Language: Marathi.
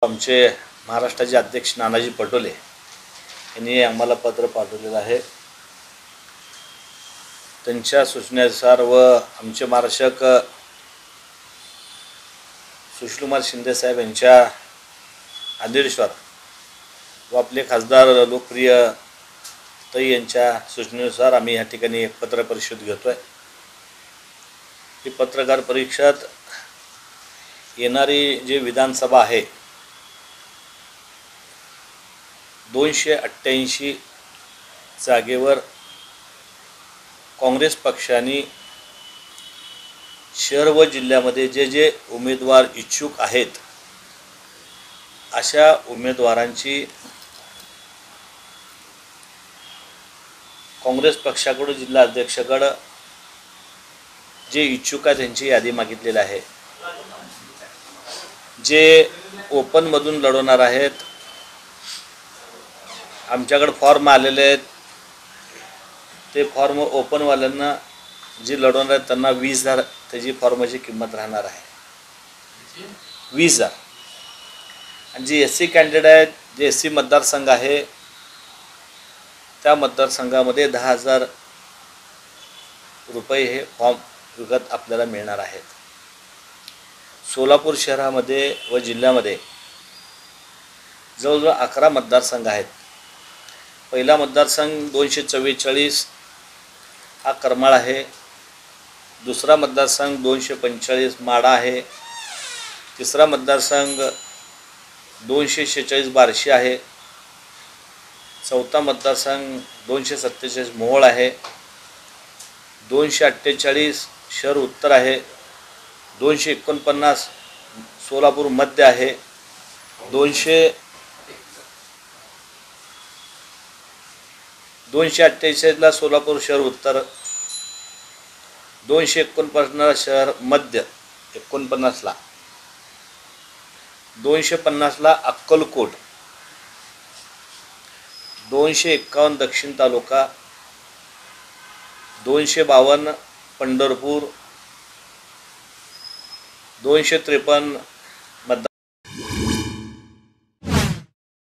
आमचे महाराष्ट्राचे अध्यक्ष नानाजी पटोले यांनी आम्हाला पत्र पाठवलेलं आहे। त्यांच्या सूचनेनुसार व आमचे मार्गदर्शक सुशीलकुमार शिंदे साहेब यांच्या आदेशावर व आपले खासदार लोकप्रिय ताई यांच्या सूचनेनुसार आम्ही या ठिकाणी एक पत्रकार परिषद घेतोय। ही पत्रकार परिषद येणारी जे विधानसभा आहे 288 जागेवर काँग्रेस पक्षाने शहर व जिल्ह्यामध्ये जे उमेदवार इच्छुक आहेत अशा उमेदवारांची काँग्रेस पक्षाकडून जिल्हा अध्यक्षाकडे जे इच्छुक आहेत त्यांची यादी मागितलेली आहे। जे ओपन मधून लढवणार आहेत आमच्याकडे फॉर्म आलेले आहेत ते फॉर्म ओपन वाल्यांना जे लढवणार आहेत त्यांना 20,000 त्याची फॉर्मची किंमत राहणार आहे 20,000 आणि जे एससी कॅन्डिडेट आहेत जे एससी मतदारसंघ आहे त्या मतदारसंघामध्ये 10,000 रुपये हे फॉर्म विकत आपल्याला मिळणार आहेत। सोलापूर शहरामध्ये व जिल्ह्यामध्ये जवळजवळ 11 मतदारसंघ आहेत। पहिला मतदारसंघ 244 हा करमाळ आहे। दुसरा मतदारसंघ 245 माडा आहे। तिसरा मतदारसंघ 246 बार्शी आहे। चौथा मतदारसंघ 247 मोहोळ आहे। 248 शहर उत्तर आहे। 249 सोलापूर मध्य आहे। 248 ला सोलापूर शहर उत्तर, 249 शहर मध्य 49 ला, 250 ला अक्कलकोट, 251 दक्षिण तालुका, 252 पंढरपूर, 253